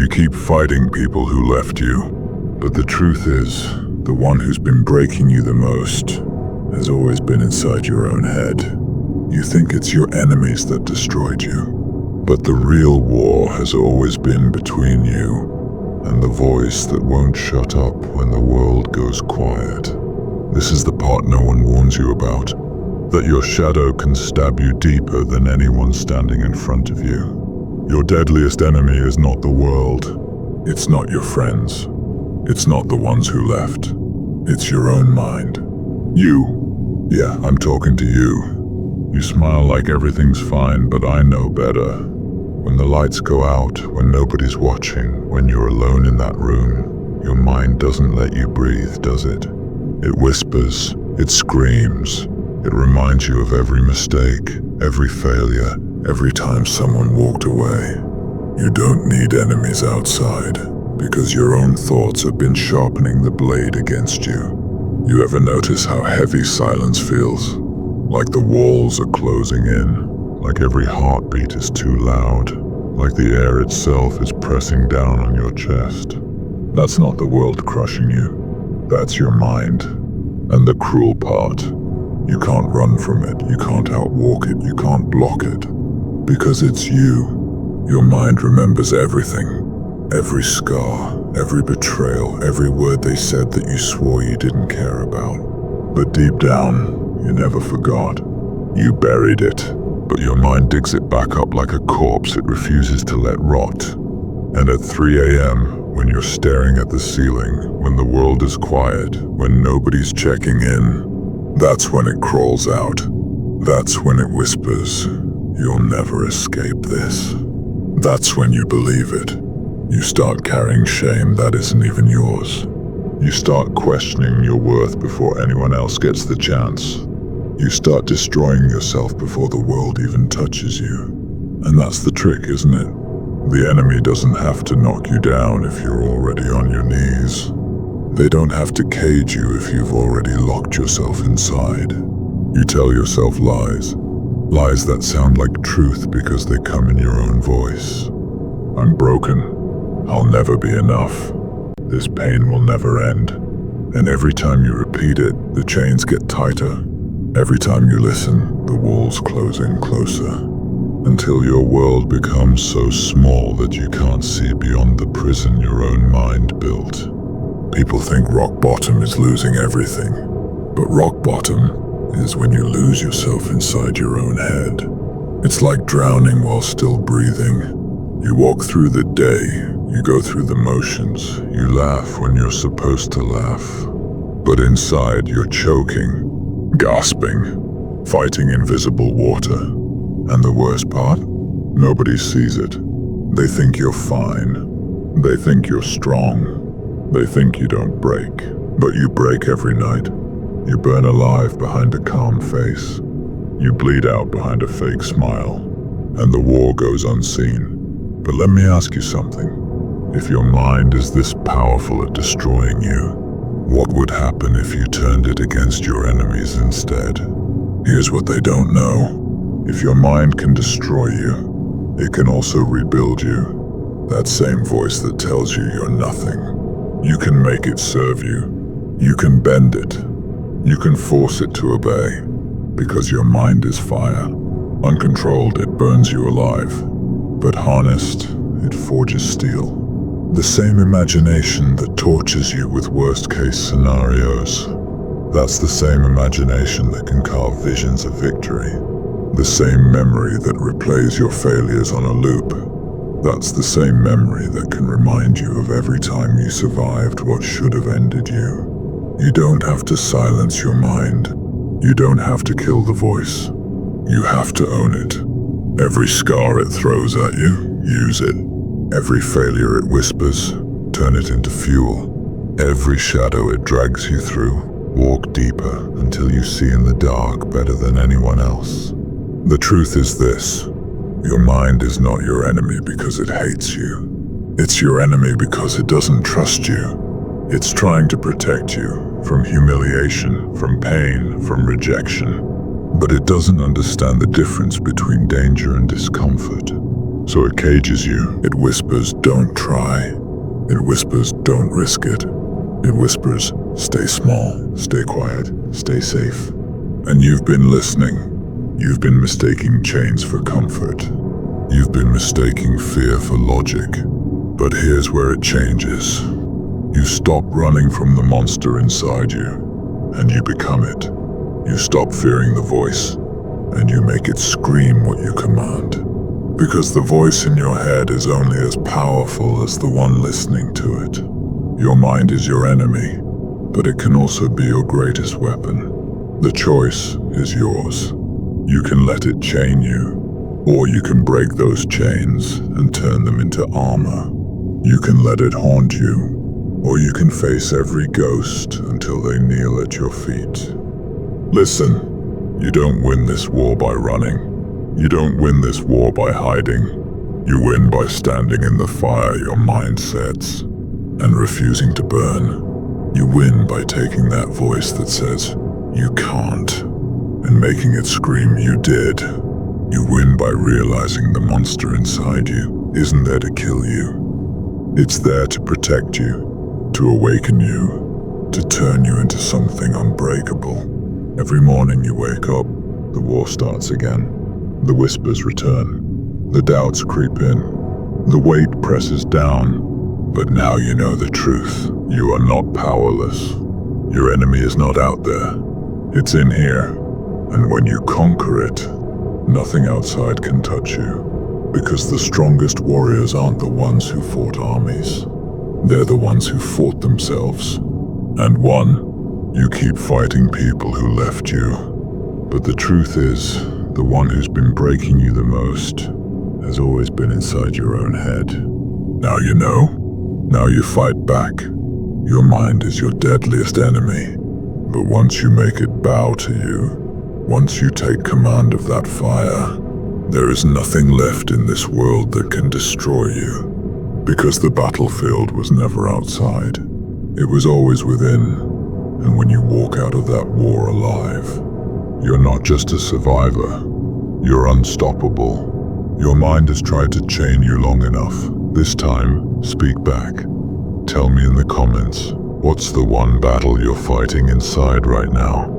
You keep fighting people who left you, but the truth is, the one who's been breaking you the most has always been inside your own head. You think it's your enemies that destroyed you, but the real war has always been between you and the voice that won't shut up when the world goes quiet. This is the part no one warns you about, that your shadow can stab you deeper than anyone standing in front of you. Your deadliest enemy is not the world. It's not your friends. It's not the ones who left. It's your own mind. You. Yeah, I'm talking to you. You smile like everything's fine, but I know better. When the lights go out, when nobody's watching, when you're alone in that room, your mind doesn't let you breathe, does it? It whispers, it screams, it reminds you of every mistake, every failure, every time someone walked away. You don't need enemies outside, because your own thoughts have been sharpening the blade against you. You ever notice how heavy silence feels? Like the walls are closing in, like every heartbeat is too loud, like the air itself is pressing down on your chest. That's not the world crushing you. That's your mind. And the cruel part, you can't run from it, you can't outwalk it, you can't block it. Because it's you. Your mind remembers everything. Every scar, every betrayal, every word they said that you swore you didn't care about. But deep down, you never forgot. You buried it, but your mind digs it back up like a corpse it refuses to let rot. And at 3 a.m., when you're staring at the ceiling, when the world is quiet, when nobody's checking in, that's when it crawls out. That's when it whispers, "You'll never escape this." That's when you believe it. You start carrying shame that isn't even yours. You start questioning your worth before anyone else gets the chance. You start destroying yourself before the world even touches you. And that's the trick, isn't it? The enemy doesn't have to knock you down if you're already on your knees. They don't have to cage you if you've already locked yourself inside. You tell yourself lies. Lies that sound like truth because they come in your own voice. I'm broken. I'll never be enough. This pain will never end. And every time you repeat it, the chains get tighter. Every time you listen, the walls close in closer. Until your world becomes so small that you can't see beyond the prison your own mind built. People think rock bottom is losing everything. But rock bottom is when you lose yourself inside your own head. It's like drowning while still breathing. You walk through the day, you go through the motions, you laugh when you're supposed to laugh. But inside you're choking, gasping, fighting invisible water. And the worst part? Nobody sees it. They think you're fine. They think you're strong. They think you don't break. But you break every night. You burn alive behind a calm face. You bleed out behind a fake smile. And the war goes unseen. But let me ask you something. If your mind is this powerful at destroying you, what would happen if you turned it against your enemies instead? Here's what they don't know. If your mind can destroy you, it can also rebuild you. That same voice that tells you you're nothing. You can make it serve you. You can bend it. You can force it to obey. Because your mind is fire. Uncontrolled, it burns you alive. But harnessed, it forges steel. The same imagination that tortures you with worst-case scenarios. That's the same imagination that can carve visions of victory. The same memory that replays your failures on a loop. That's the same memory that can remind you of every time you survived what should have ended you. You don't have to silence your mind. You don't have to kill the voice. You have to own it. Every scar it throws at you, use it. Every failure it whispers, turn it into fuel. Every shadow it drags you through, walk deeper until you see in the dark better than anyone else. The truth is this, your mind is not your enemy because it hates you. It's your enemy because it doesn't trust you. It's trying to protect you from humiliation, from pain, from rejection. But it doesn't understand the difference between danger and discomfort. So it cages you. It whispers, don't try. It whispers, don't risk it. It whispers, stay small, stay quiet, stay safe. And you've been listening. You've been mistaking chains for comfort. You've been mistaking fear for logic. But here's where it changes. You stop running from the monster inside you, and you become it. You stop fearing the voice, and you make it scream what you command. Because the voice in your head is only as powerful as the one listening to it. Your mind is your enemy, but it can also be your greatest weapon. The choice is yours. You can let it chain you, or you can break those chains and turn them into armor. You can let it haunt you, or you can face every ghost until they kneel at your feet. Listen, you don't win this war by running. You don't win this war by hiding. You win by standing in the fire your mind sets and refusing to burn. You win by taking that voice that says, you can't, and making it scream, you did. You win by realizing the monster inside you isn't there to kill you. It's there to protect you, to awaken you, to turn you into something unbreakable. Every morning you wake up, the war starts again. The whispers return. The doubts creep in. The weight presses down. But now you know the truth. You are not powerless. Your enemy is not out there. It's in here. And when you conquer it, nothing outside can touch you. Because the strongest warriors aren't the ones who fought armies. They're the ones who fought themselves. And you keep fighting people who left you. But the truth is, the one who's been breaking you the most has always been inside your own head. Now you know. Now you fight back. Your mind is your deadliest enemy. But once you make it bow to you, once you take command of that fire, there is nothing left in this world that can destroy you. Because the battlefield was never outside. It was always within. And when you walk out of that war alive, you're not just a survivor, you're unstoppable. Your mind has tried to chain you long enough. This time, speak back. Tell me in the comments, what's the one battle you're fighting inside right now?